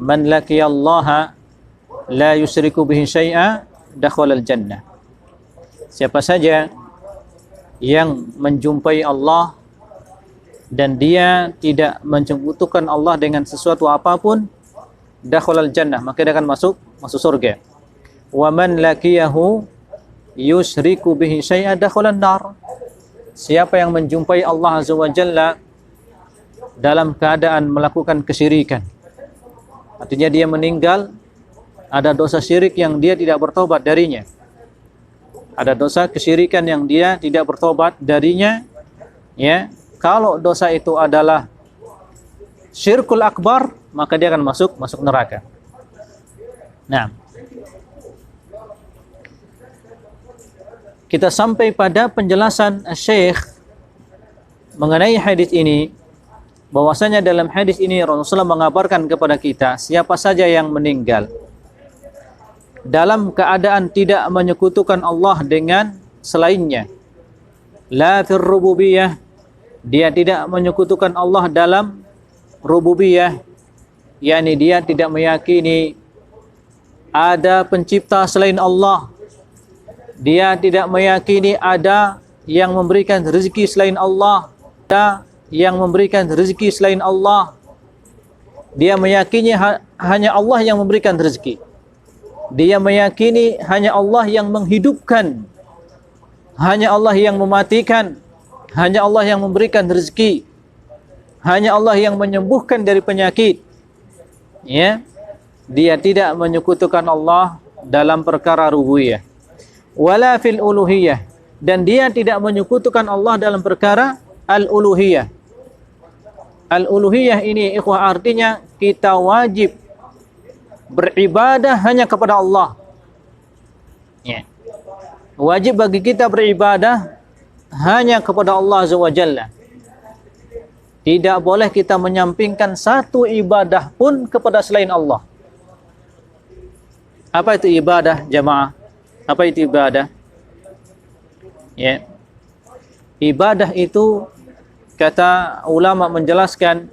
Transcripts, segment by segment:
man laqiyallaha la yusyriku bihi syai'a dakhalal jannah. Siapa saja yang menjumpai Allah dan dia tidak menyekutukan Allah dengan sesuatu apapun, dakhalal jannah, maka dia akan masuk surga. Wa man laqiyahu yusyriku bihi syai'a dakhalan nar. Siapa yang menjumpai Allah Azza wa Jalla dalam keadaan melakukan kesyirikan, artinya dia meninggal ada dosa syirik yang dia tidak bertobat darinya, ada dosa kesyirikan yang dia tidak bertobat darinya, ya, kalau dosa itu adalah syirkul akbar, maka dia akan masuk neraka. Nah, kita sampai pada penjelasan Syekh mengenai hadis ini, bahwasanya dalam hadis ini Rasulullah mengabarkan kepada kita siapa saja yang meninggal dalam keadaan tidak menyekutukan Allah dengan selainnya, la fir rububiyah, dia tidak menyekutukan Allah dalam rububiyah, yakni dia tidak meyakini ada pencipta selain Allah, dia tidak meyakini ada yang memberikan rezeki selain Allah, ada yang memberikan rezeki selain Allah. Dia meyakini hanya Allah yang memberikan rezeki. Dia meyakini hanya Allah yang menghidupkan, hanya Allah yang mematikan, hanya Allah yang memberikan rezeki, hanya Allah yang menyembuhkan dari penyakit. Ya, dia tidak menyekutukan Allah dalam perkara rububiyah. Wala fil uluhiyah, dan dia tidak menyekutukan Allah dalam perkara al-uluhiyah. Al-uluhiyah ini ikhwah artinya kita wajib beribadah hanya kepada Allah. Ya. Wajib bagi kita beribadah hanya kepada Allah Azza wa Jalla. Tidak boleh kita menyampingkan satu ibadah pun kepada selain Allah. Apa itu ibadah, jamaah? Apa itu ibadah? Ya. Ibadah itu, kata ulama menjelaskan,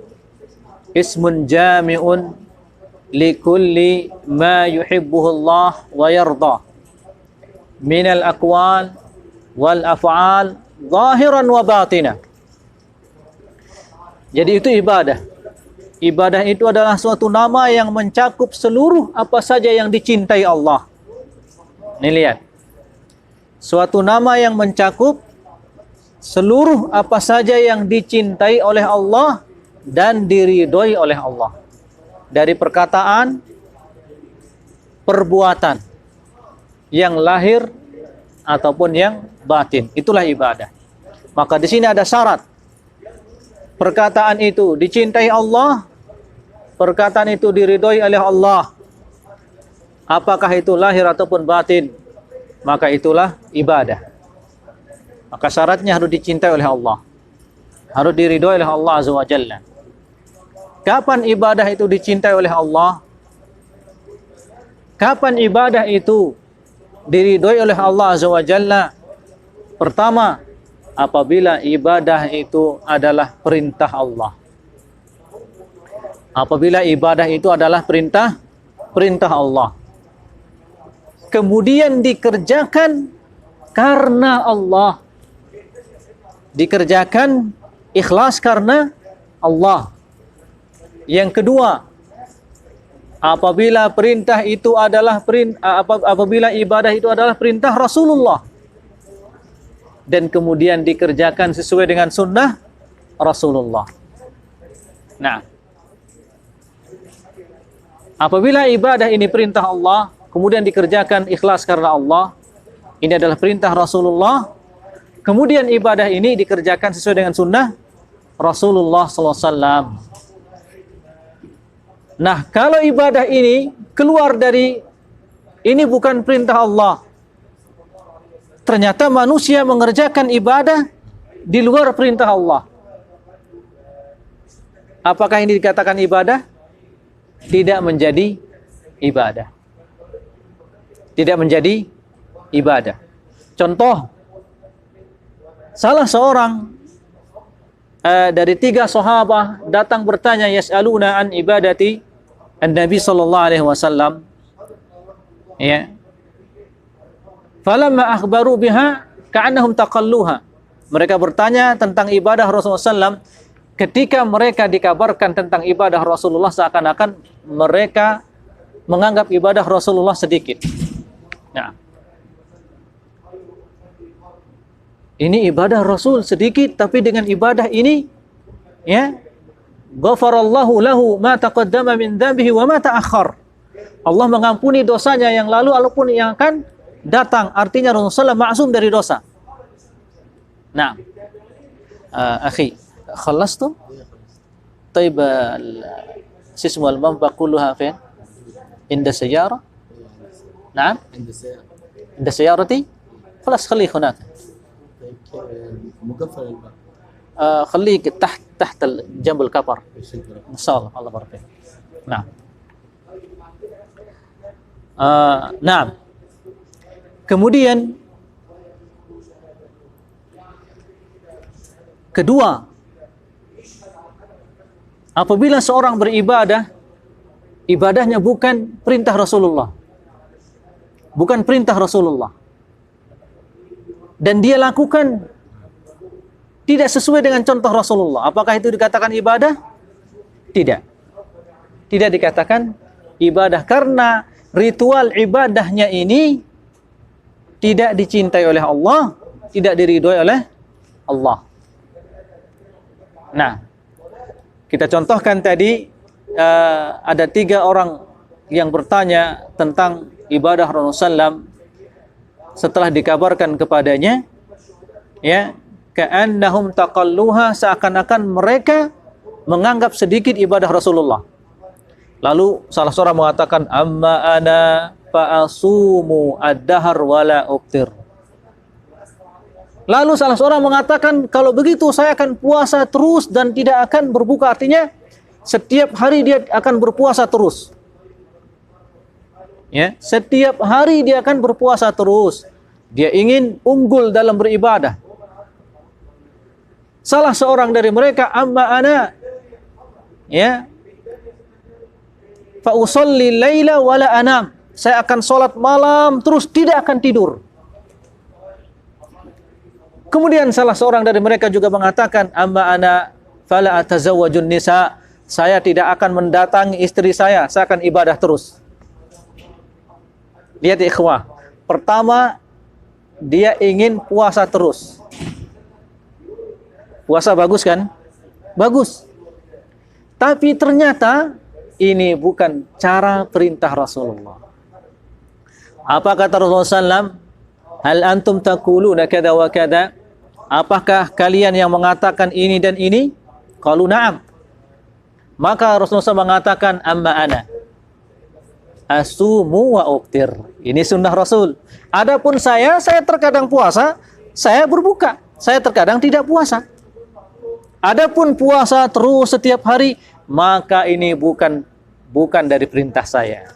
ismun jami'un likulli ma yuhibbuhu Allah wa yarda minal aqwal wal af'al zahiran wa batina. Jadi itu ibadah. Ibadah itu adalah suatu nama yang mencakup seluruh apa saja yang dicintai Allah. Ini lihat. Suatu nama yang mencakup seluruh apa saja yang dicintai oleh Allah dan diridhoi oleh Allah. Dari perkataan, perbuatan, yang lahir ataupun yang batin. Itulah ibadah. Maka di sini ada syarat. Perkataan itu dicintai Allah, perkataan itu diridhoi oleh Allah. Apakah itu lahir ataupun batin, maka itulah ibadah. Maka syaratnya harus dicintai oleh Allah, harus diridhoi oleh Allah Azza wa Jalla. Kapan ibadah itu dicintai oleh Allah? Kapan ibadah itu diridhoi oleh Allah Azza wa Jalla? Pertama, apabila ibadah itu adalah perintah Allah. Apabila ibadah itu adalah perintah Allah. Kemudian dikerjakan karena Allah. Dikerjakan ikhlas karena Allah. Yang kedua, apabila perintah itu adalah apabila ibadah itu adalah perintah Rasulullah dan kemudian dikerjakan sesuai dengan sunnah Rasulullah. Nah, apabila ibadah ini perintah Allah, kemudian dikerjakan ikhlas karena Allah, ini adalah perintah Rasulullah, kemudian ibadah ini dikerjakan sesuai dengan sunnah Rasulullah SAW. Nah, kalau ibadah ini keluar dari, ini bukan perintah Allah, ternyata manusia mengerjakan ibadah di luar perintah Allah, apakah ini dikatakan ibadah? Tidak menjadi ibadah. Tidak menjadi ibadah. Contoh, salah seorang dari 3 sahabat datang bertanya, yas'aluna an ibadati Nabi sallallahu alaihi wasallam, ya, falamma akhbaru biha ka'annahum taqalluha. Mereka bertanya tentang ibadah Rasulullah SAW. Ketika mereka dikabarkan tentang ibadah Rasulullah, seakan-akan mereka menganggap ibadah Rasulullah sedikit. Nah, ini ibadah Rasul sedikit, tapi dengan ibadah ini, ya, ghafarallahu lahu ma taqaddama min dzambihi wa ma ta'akhkhar. Allah mengampuni dosanya yang lalu ataupun yang akan datang. Artinya Rasulullah ma'sum dari dosa. Nah, akhi, khalastu? Taib sismu al-manfa kulluha fin? Inda sayyara? Naam? Inda sayyarati? Khalas, khali hunak. مقفل الباب. خليك تحت جنب الكفر ان شاء الله. الله بارك فيك. نعم. نعم. Kemudian kedua, apabila seorang beribadah, ibadahnya bukan perintah Rasulullah, bukan perintah Rasulullah, dan dia lakukan tidak sesuai dengan contoh Rasulullah, apakah itu dikatakan ibadah? Tidak. Tidak dikatakan ibadah, karena ritual ibadahnya ini tidak dicintai oleh Allah, tidak diridhoi oleh Allah. Nah, kita contohkan tadi, ada 3 orang yang bertanya tentang ibadah Rasulullah SAW setelah dikabarkan kepadanya, ya, ka'annahum taqalluha, seakan-akan mereka menganggap sedikit ibadah Rasulullah. Lalu salah seorang mengatakan, amma ana fa'asumu ad-dahar wala ubtir. Lalu salah seorang mengatakan, kalau begitu saya akan puasa terus dan tidak akan berbuka. Artinya setiap hari dia akan berpuasa terus. Ya, setiap hari dia akan berpuasa terus. Dia ingin unggul dalam beribadah. Salah seorang dari mereka, amma ana, ya, fa usolli laila wala anam. Saya akan sholat malam terus tidak akan tidur. Kemudian salah seorang dari mereka juga mengatakan, amma ana fala atazawwajun nisa. Saya tidak akan mendatangi istri saya akan ibadah terus. Lihat ikhwah, pertama dia ingin puasa terus. Puasa bagus kan? Bagus. Tapi ternyata ini bukan cara perintah Rasulullah. Apa kata Rasulullah SAW? Hal antum taquluna kada wa kada? Apakah kalian yang mengatakan ini dan ini? Qalu na'am. Maka Rasulullah SAW mengatakan, amma ana asumu wa ubtir. Ini sunnah Rasul. Adapun saya terkadang puasa, saya berbuka. Saya terkadang tidak puasa. Adapun puasa terus setiap hari, maka ini bukan dari perintah saya.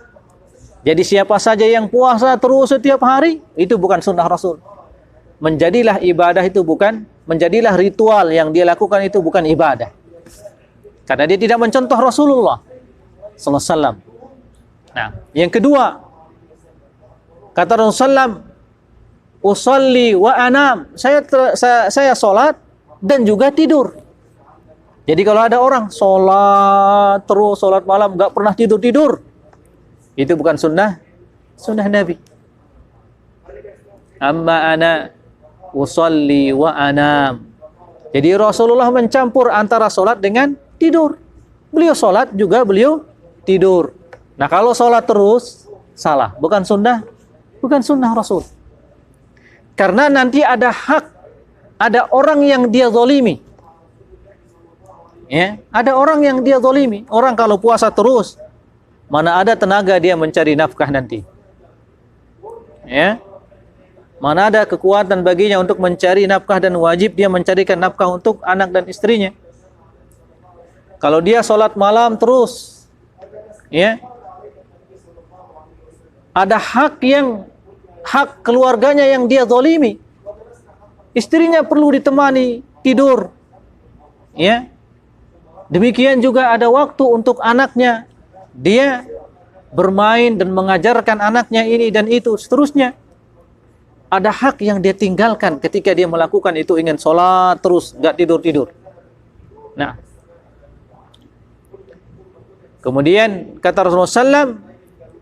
Jadi siapa saja yang puasa terus setiap hari, itu bukan sunnah Rasul. Menjadilah ibadah itu bukan, menjadilah ritual yang dia lakukan itu bukan ibadah. Karena dia tidak mencontoh Rasulullah sallallahu alaihi wasallam. Nah, yang kedua, kata Rasulullah, usolli wa anam. Saya salat dan juga tidur. Jadi kalau ada orang salat terus, salat malam, enggak pernah tidur, itu bukan sunnah Nabi. Amma ana usolli wa anam. Jadi Rasulullah mencampur antara salat dengan tidur. Beliau salat juga beliau tidur. Nah, kalau salat terus salah, bukan sunnah Rasul. Karena nanti ada hak, ada orang yang dia zalimi. Ya, ada orang yang dia zalimi. Orang kalau puasa terus, mana ada tenaga dia mencari nafkah nanti. Ya. Mana ada kekuatan baginya untuk mencari nafkah, dan wajib dia mencarikan nafkah untuk anak dan istrinya. Kalau dia sholat malam terus, ya, ada hak keluarganya yang dia zalimi. Istrinya perlu ditemani tidur, ya. Demikian juga ada waktu untuk anaknya, dia bermain dan mengajarkan anaknya ini dan itu, seterusnya. Ada hak yang dia tinggalkan ketika dia melakukan itu, ingin sholat terus, nggak tidur-tidur. Nah, kemudian kata Rasulullah SAW,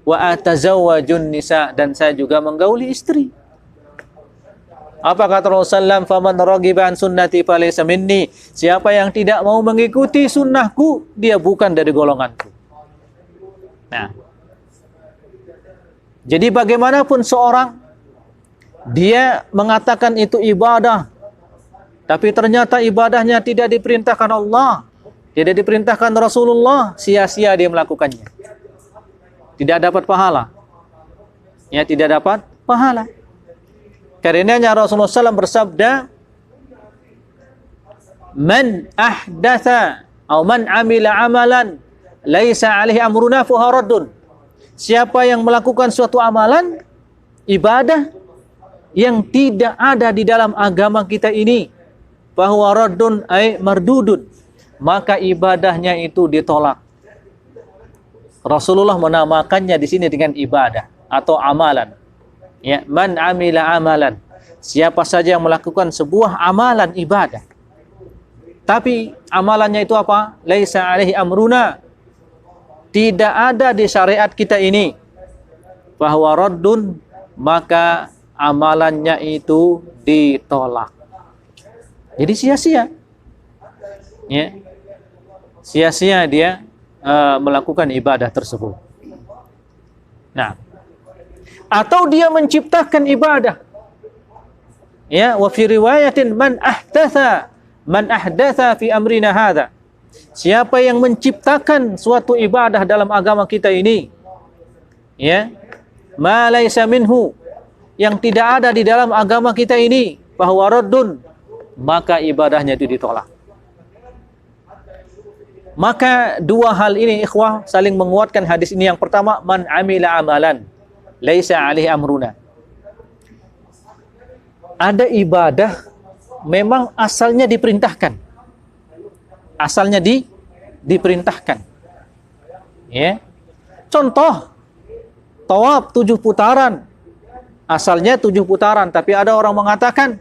wa atazawwajun nisa, dan saya juga menggauli istri. Apa kata Rasulullah SAW? Faman raghiba an sunnati falaysa minni. Siapa yang tidak mau mengikuti sunnahku, dia bukan dari golonganku. Nah, jadi bagaimanapun seorang dia mengatakan itu ibadah, tapi ternyata ibadahnya tidak diperintahkan Allah, tidak diperintahkan Rasulullah, sia-sia dia melakukannya. Tidak dapat pahala. Ya, tidak dapat pahala. Karenanya Rasulullah SAW bersabda, "Man ahdatha atau man amila amalan laisa alaihi amruna fahuwa raddun." Siapa yang melakukan suatu amalan ibadah yang tidak ada di dalam agama kita ini, fahuwa raddun ay mardudun, maka ibadahnya itu ditolak. Rasulullah menamakannya di sini dengan ibadah atau amalan. Ya, man amila amalan. Siapa saja yang melakukan sebuah amalan ibadah, tapi amalannya itu apa? Laisa alaihi amruna. Tidak ada di syariat kita ini. Fahuwa raddun, maka amalannya itu ditolak. Jadi sia-sia. Ya. Sia-sia dia melakukan ibadah tersebut. Nah, atau dia menciptakan ibadah. Ya, wa fi riwayatin man ahdatha fi amrina hadza. Siapa yang menciptakan suatu ibadah dalam agama kita ini, ya, ma laisa minhu, yang tidak ada di dalam agama kita ini, fahuwa raddun, maka ibadahnya itu ditolak. Maka dua hal ini ikhwah saling menguatkan hadis ini. Yang pertama, man amila amalan laisa alaihi amruna. Ada ibadah memang asalnya diperintahkan. Asalnya diperintahkan. Ya. Contoh, tawaf 7 putaran. Asalnya 7 putaran, tapi ada orang mengatakan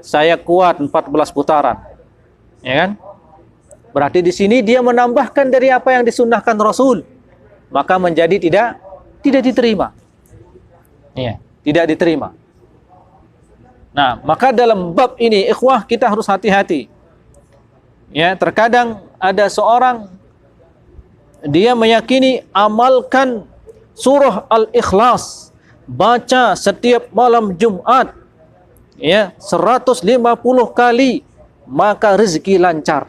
saya kuat 14 putaran. Ya kan? Berarti di sini dia menambahkan dari apa yang disunnahkan Rasul. Maka menjadi tidak diterima. Ya, tidak diterima. Nah, maka dalam bab ini ikhwah kita harus hati-hati. Ya, terkadang ada seorang dia meyakini amalkan surah Al-Ikhlas, baca setiap malam Jumat ya 150 kali, maka rezeki lancar.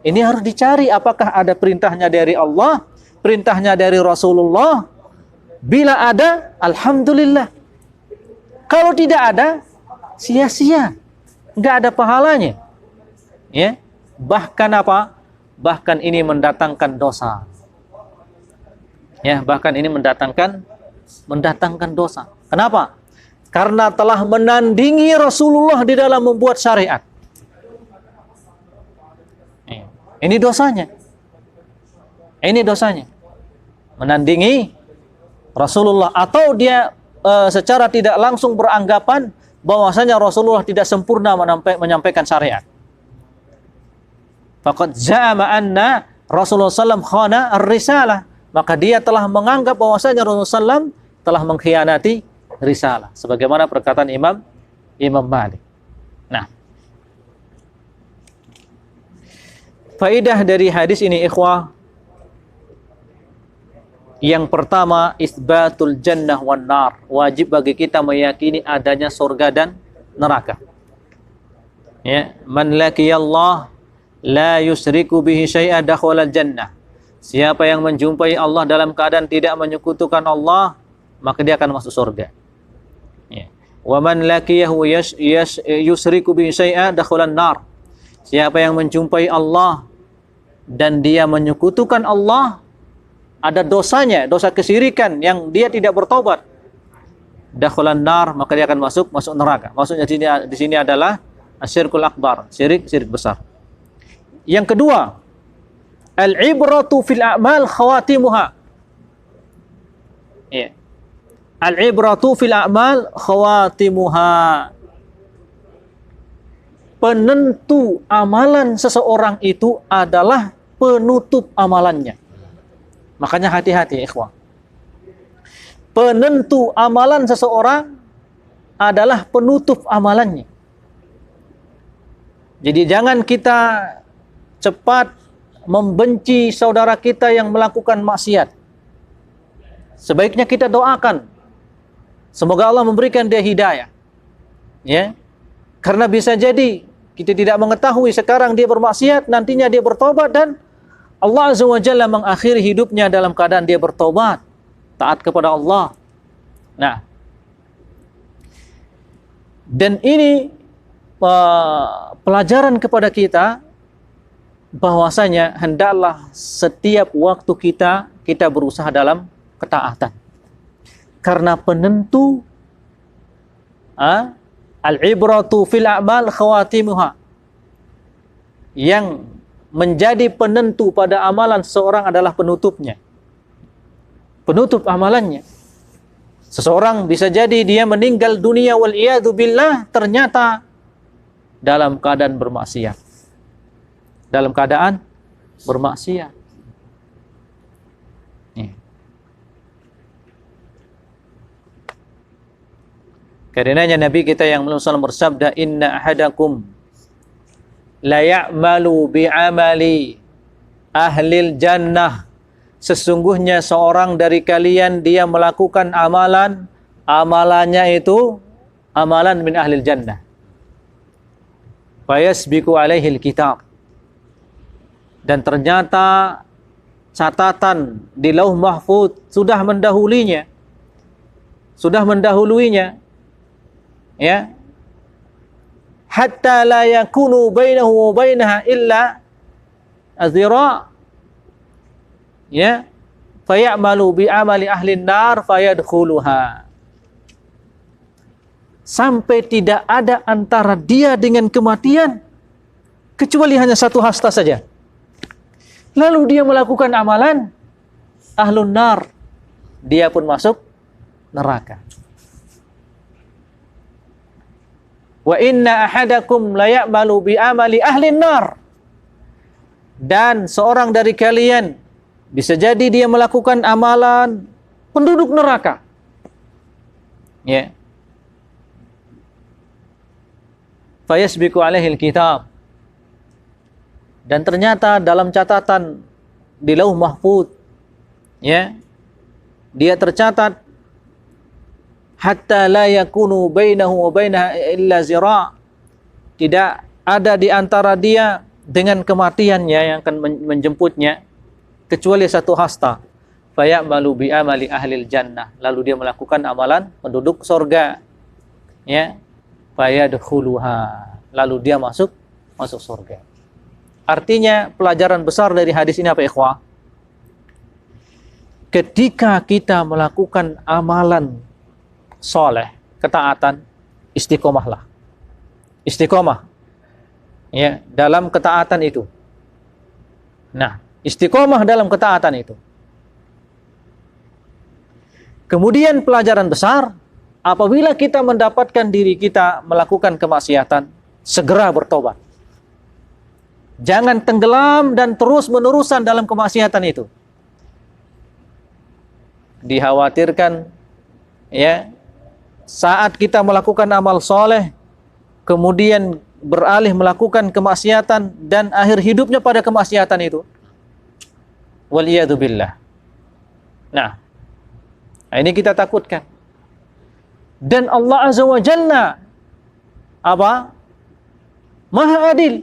Ini harus dicari apakah ada perintahnya dari Allah, perintahnya dari Rasulullah. Bila ada, alhamdulillah. Kalau tidak ada, sia-sia, nggak ada pahalanya. Ya, bahkan apa? Bahkan ini mendatangkan dosa. Ya, bahkan ini mendatangkan dosa. Kenapa? Karena telah menandingi Rasulullah di dalam membuat syariat. Ini dosanya. Ini dosanya. Menandingi Rasulullah, atau dia secara tidak langsung beranggapan bahwasanya Rasulullah tidak sempurna menyampaikan syariat. Faqad za'ama anna Rasulullah SAW khana ar-risalah. Maka dia telah menganggap bahwasanya Rasulullah SAW telah mengkhianati risalah. Sebagaimana perkataan Imam Malik. Nah, faidah dari hadis ini ikhwah, yang pertama, isbatul jannah wan nar. Wajib bagi kita meyakini adanya surga dan neraka. Ya, man laqiyallah la yusriku bihi syai'a dakhala jannah. Siapa yang menjumpai Allah dalam keadaan tidak menyekutukan Allah, maka dia akan masuk surga. Ya. Wa man laqiyahu yusriku bihi syai'a dakhala nar. Siapa yang menjumpai Allah dan dia menyekutukan Allah, ada dosanya, dosa kesyirikan yang dia tidak bertobat, dakhalan nar, maka dia akan masuk neraka. Maksudnya di sini adalah asyirkul akbar, syirik besar. Yang kedua, al-ibratu fil a'mal khawatimuha. Ya. Al-ibratu fil a'mal khawatimuha. Penentu amalan seseorang itu adalah penutup amalannya. Makanya hati-hati ikhwah. Penentu amalan seseorang adalah penutup amalannya. Jadi jangan kita cepat membenci saudara kita yang melakukan maksiat. Sebaiknya kita doakan. Semoga Allah memberikan dia hidayah. Ya. Karena bisa jadi kita tidak mengetahui sekarang dia bermaksiat, nantinya dia bertobat dan Allah Azza wa Jalla mengakhiri hidupnya dalam keadaan dia bertobat, taat kepada Allah. Nah, dan ini pelajaran kepada kita bahwasanya hendaklah setiap waktu kita berusaha dalam ketaatan. Karena penentu al-ibratu fil a'mal khawatimuha. Yang menjadi penentu pada amalan seseorang adalah penutupnya. Penutup amalannya. Seseorang bisa jadi dia meninggal dunia wal iyadu billah ternyata dalam keadaan bermaksiat. Dalam keadaan bermaksiat. Karenanya Nabi kita yang SAW bersabda, inna ahadakum la ya'malu bi'amali ahlil jannah. Sesungguhnya seorang dari kalian dia melakukan amalannya itu amalan min ahlil jannah. Fayasbiqu alaihil kitab. Dan ternyata catatan di Lauh Mahfuz sudah mendahulunya. Ya, hatta la yakunu bainahu wa bainaha illa azira, ya, fayamalu bi amali ahli nar fayadkhuluha. Sampai tidak ada antara dia dengan kematian kecuali hanya satu hasta saja. Lalu dia melakukan amalan ahlun nar, dia pun masuk neraka. Wa inna ahadakum la ya'malu bi amali ahlin nar. Dan seorang dari kalian bisa jadi dia melakukan amalan penduduk neraka. Ya. Fayasbiqu alaihil kitab. Dan ternyata dalam catatan di Lauh Mahfuz, ya, dia tercatat hatta la yakunu bainahu wa bainaha illa zira. Tidak ada di antara dia dengan kematiannya yang akan menjemputnya kecuali satu hasta. Fayamalu bi amali ahlil jannah. Lalu dia melakukan amalan penduduk surga. Ya. Fayadkhuluha. Lalu dia masuk surga. Artinya pelajaran besar dari hadis ini apa ikhwah? Ketika kita melakukan amalan soleh, ketaatan, istiqomahlah. Istiqomah. Ya, dalam ketaatan itu. Nah, istiqomah dalam ketaatan itu. Kemudian pelajaran besar, apabila kita mendapatkan diri kita melakukan kemaksiatan, segera bertobat. Jangan tenggelam dan terus-menerusan dalam kemaksiatan itu. Dikhawatirkan, ya, saat kita melakukan amal soleh, kemudian beralih melakukan kemaksiatan dan akhir hidupnya pada kemaksiatan itu. Waliyadu billah. Nah, ini kita takutkan. Dan Allah Azza wa Jalla apa? Maha adil.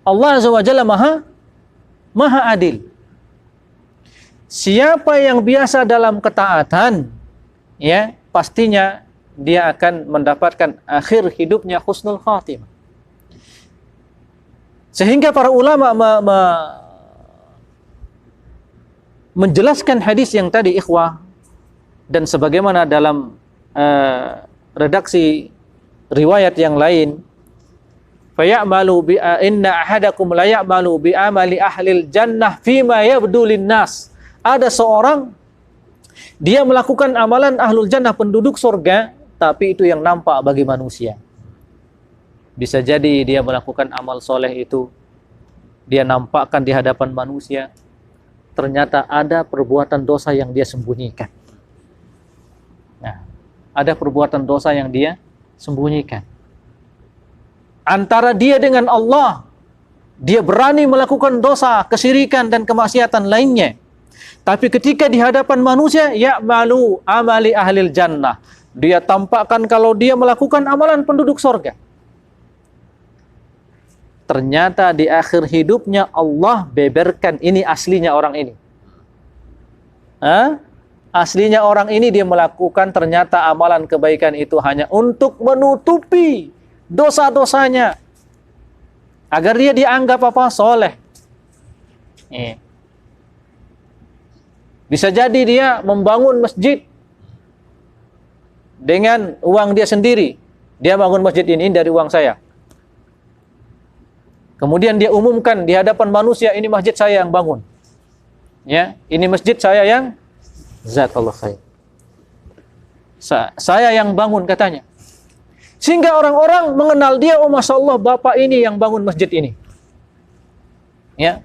Allah Azza wa Jalla maha adil. Siapa yang biasa dalam ketaatan, ya, pastinya dia akan mendapatkan akhir hidupnya husnul khatimah. Sehingga para ulama menjelaskan hadis yang tadi ikhwah, dan sebagaimana dalam redaksi riwayat yang lain, fayamalu bi inna ahadakum la ya'malu bi amali ahlil jannah fima yabdu linnas. Ada seorang dia melakukan amalan ahlul jannah, penduduk surga, tapi itu yang nampak bagi manusia. Bisa jadi dia melakukan amal soleh itu, dia nampakkan di hadapan manusia, ternyata ada perbuatan dosa yang dia sembunyikan. Nah, ada perbuatan dosa yang dia sembunyikan. Antara dia dengan Allah, dia berani melakukan dosa, kesyirikan dan kemaksiatan lainnya. Tapi ketika di hadapan manusia, ya'malu amali ahlil jannah, dia tampakkan kalau dia melakukan amalan penduduk surga. Ternyata di akhir hidupnya Allah beberkan ini aslinya orang ini. Aslinya orang ini dia melakukan ternyata amalan kebaikan itu hanya untuk menutupi dosa-dosanya, agar dia dianggap apa? Soleh. Bisa jadi dia membangun masjid dengan uang dia sendiri. Dia bangun masjid ini dari uang saya. Kemudian dia umumkan di hadapan manusia, ini masjid saya yang bangun. Ya, ini masjid saya yang zakallahu khair. Saya yang bangun katanya. Sehingga orang-orang mengenal dia, oh Masya Allah, bapak ini yang bangun masjid ini. Ya,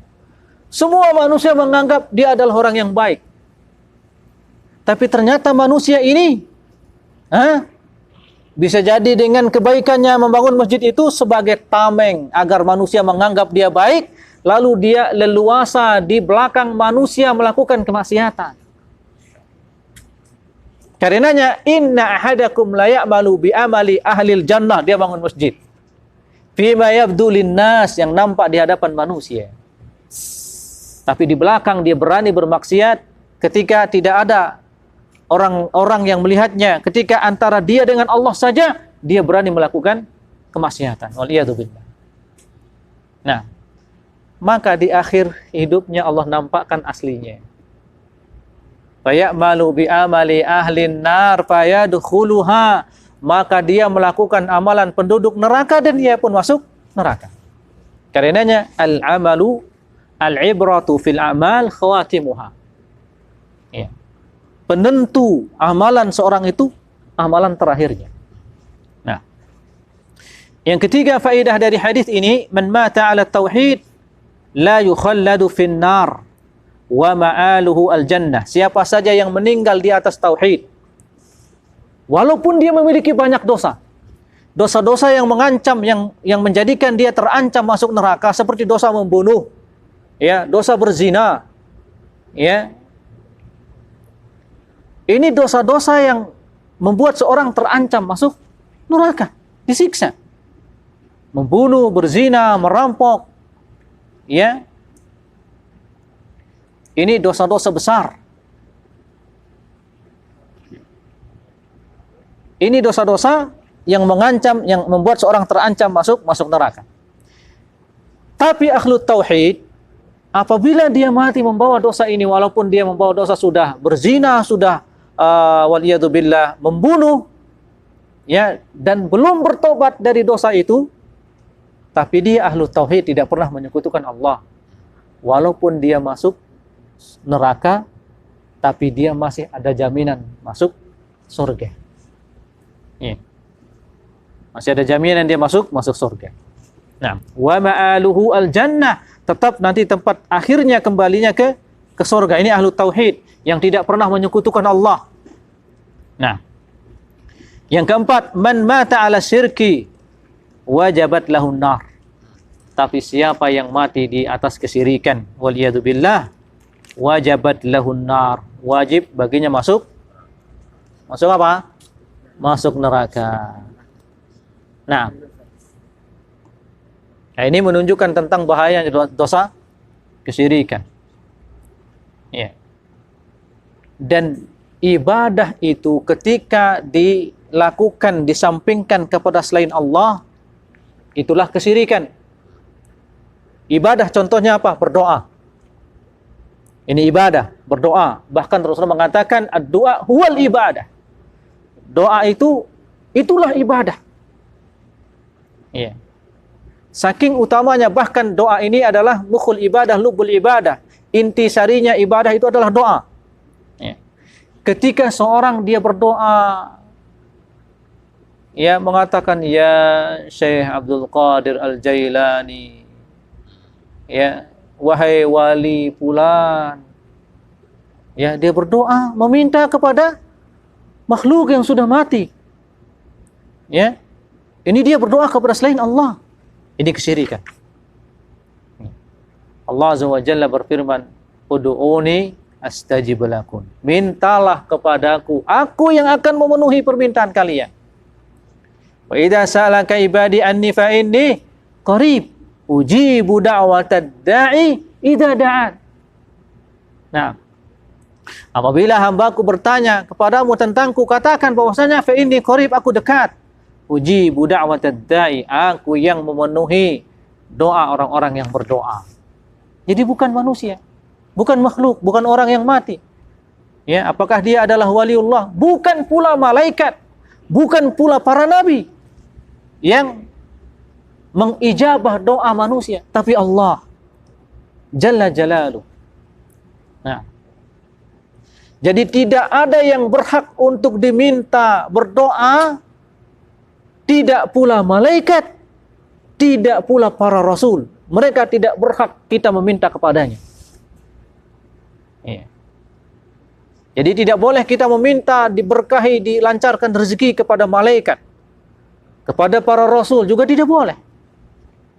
semua manusia menganggap dia adalah orang yang baik. Tapi ternyata manusia ini, bisa jadi dengan kebaikannya membangun masjid itu sebagai tameng agar manusia menganggap dia baik, lalu dia leluasa di belakang manusia melakukan kemaksiatan. Karenanya inna ahadakum la ya'malu bi amali ahlil jannah, dia bangun masjid. Fima yabdu linnas, yang nampak di hadapan manusia. Tapi di belakang dia berani bermaksiat ketika tidak ada orang-orang yang melihatnya, ketika antara dia dengan Allah saja dia berani melakukan kemaksiatan. Waliyadzubillah. Nah, maka di akhir hidupnya Allah nampakkan aslinya. Fayamalu bi amali ahlin nar fayadkhuluha, maka dia melakukan amalan penduduk neraka dan dia pun masuk neraka. Karenanya al-amalu al-ibratu fil amal khawatimuha. Ya. Penentu amalan seorang itu amalan terakhirnya. Nah, yang ketiga faedah dari hadis ini, man mata ala tauhid la yukhalladu fin nar wa ma'aluhu al-jannah. Siapa saja yang meninggal di atas tauhid, walaupun dia memiliki banyak dosa, dosa-dosa yang mengancam, yang menjadikan dia terancam masuk neraka, seperti dosa membunuh, ya, dosa berzina, ya. Ini dosa-dosa yang membuat seorang terancam masuk neraka, disiksa. Membunuh, berzina, merampok, ya. Ini dosa-dosa besar. Ini dosa-dosa yang mengancam, yang membuat seorang terancam masuk neraka. Tapi ahlu tauhid, apabila dia mati membawa dosa ini, walaupun dia membawa dosa sudah berzina, sudah waliyadzubillah membunuh, ya, dan belum bertobat dari dosa itu, tapi dia ahlu tauhid, tidak pernah menyekutukan Allah, walaupun dia masuk neraka, tapi dia masih ada jaminan masuk surga. Ya. Masih ada jaminan dia masuk surga. Nah, wa ma'aluhu al-jannah, tetap nanti tempat akhirnya kembalinya ke surga. Ini ahlu tauhid yang tidak pernah menyekutukan Allah. Nah, yang keempat, man mata ala syirki wajabat lahun nar. Tapi siapa yang mati di atas kesyirikan, waliyadzubillah, wajabat lahun nar, wajib baginya masuk apa? Masuk neraka. Nah, ini menunjukkan tentang bahayanya dosa kesyirikan. Ya. Dan ibadah itu ketika dilakukan, disampingkan kepada selain Allah, itulah kesyirikan. Ibadah contohnya apa? Berdoa. Ini ibadah, berdoa. Bahkan Rasulullah mengatakan ad-du'a huwal ibadah. Doa itulah ibadah. Iya. Saking utamanya, bahkan doa ini adalah mukhul ibadah, lubul ibadah. Inti sarinya ibadah itu adalah doa. Ya. Ketika seorang dia berdoa, ya mengatakan, ya Syekh Abdul Qadir Al-Jailani, ya wahai wali fulan, ya dia berdoa meminta kepada makhluk yang sudah mati. Ya, ini dia berdoa kepada selain Allah. Ini kesyirikan. Allah Azza wa Jalla berfirman, "Ud'uni astajib lakum." Mintalah kepadaku, aku yang akan memenuhi permintaan kalian. Wa idza sa'alaka ibadi anni fa inni qarib ujibu da'watad da'i idza da'an. Nah, apabila hambaku bertanya kepadamu tentangku, katakan bahwasanya fa inni qarib, aku dekat. Ujibu da'watad da'i, aku yang memenuhi doa orang-orang yang berdoa. Jadi bukan manusia, bukan makhluk, bukan orang yang mati. Ya, apakah dia adalah waliullah? Bukan pula malaikat, bukan pula para nabi yang mengijabah doa manusia, tapi Allah Jalla Jalaluh. Nah, jadi tidak ada yang berhak untuk diminta berdoa, tidak pula malaikat, tidak pula para rasul. Mereka tidak berhak kita meminta kepadanya. Ya. Jadi tidak boleh kita meminta diberkahi, dilancarkan rezeki kepada malaikat, kepada para rasul juga tidak boleh.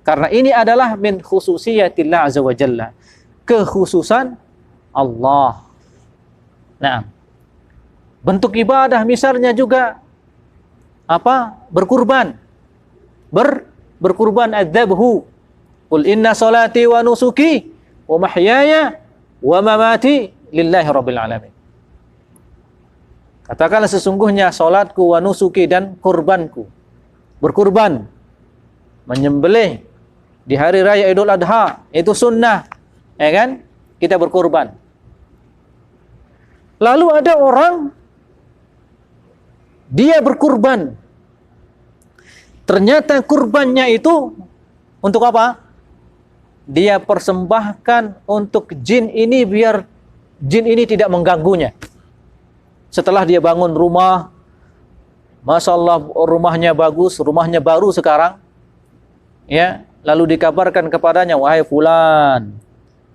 Karena ini adalah min khususiyatillah azza wa jalla, kekhususan Allah. Nah, bentuk ibadah misalnya juga berkurban. Berkurban adzabhu. Qul inna salati wa nusuki wa mahyaya wa mamati lillahi rabbil alamin. Katakanlah sesungguhnya salatku wa nusuki dan kurbanku. Berkurban, menyembelih di hari raya Idul Adha, itu sunnah, ya kan? Kita berkurban. Lalu ada orang dia berkurban. Ternyata kurbannya itu untuk apa? Dia persembahkan untuk jin ini biar jin ini tidak mengganggunya. Setelah dia bangun rumah, Masya Allah rumahnya bagus, rumahnya baru sekarang, ya, lalu dikabarkan kepadanya, wahai fulan,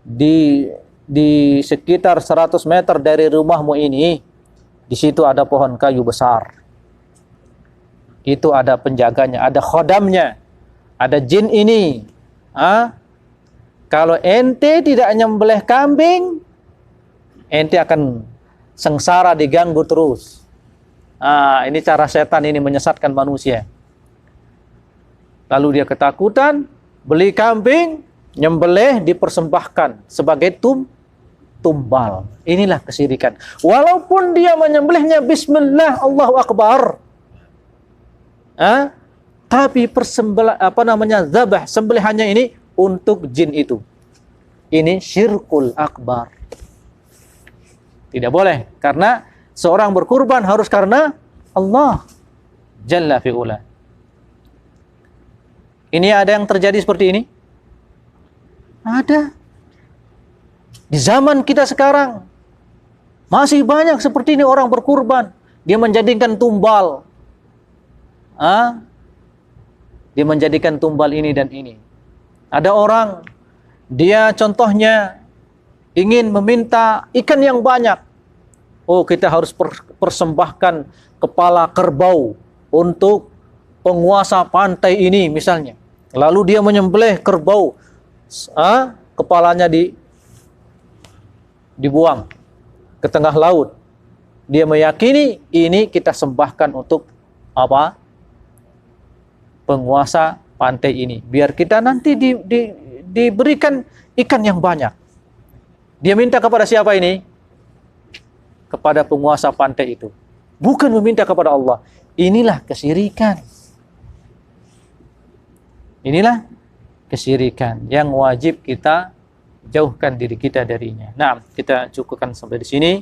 di sekitar 100 meter dari rumahmu ini, di situ ada pohon kayu besar. Itu ada penjaganya, ada khodamnya, ada jin ini. Kalau ente tidak nyembelih kambing, ente akan sengsara, diganggu terus. Ini cara setan ini menyesatkan manusia. Lalu dia ketakutan, beli kambing, nyembelih, dipersembahkan sebagai tumbal. Inilah kesyirikan. Walaupun dia menyembelihnya bismillah, Allahu Akbar. Tapi zabah, sembelihannya ini untuk jin itu. Ini syirkul akbar. Tidak boleh, karena seorang berkurban harus karena Allah Jalla fi'ula. Ini ada yang terjadi seperti ini? Ada. Di zaman kita sekarang masih banyak seperti ini, orang berkurban, dia menjadikan tumbal. Dia menjadikan tumbal ini dan ini. Ada orang, dia contohnya ingin meminta ikan yang banyak. Oh, kita harus persembahkan kepala kerbau untuk penguasa pantai ini misalnya. Lalu dia menyembelih kerbau, kepalanya dibuang ke tengah laut. Dia meyakini ini kita sembahkan untuk apa? Penguasa pantai ini, biar kita nanti diberikan ikan yang banyak. Dia minta kepada siapa ini? Kepada penguasa pantai itu, bukan meminta kepada Allah. Inilah kesyirikan. Inilah kesyirikan yang wajib kita jauhkan diri kita darinya. Nah, kita cukupkan sampai di sini.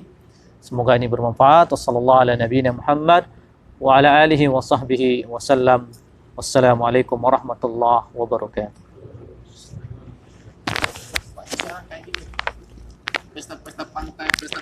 Semoga ini bermanfaat. Wassallallahu ala nabiyina Muhammad wa ala alihi wa sahbihi wasallam. Wassalamualaikum warahmatullahi wabarakatuh. Pesta-pesta pantai, pesta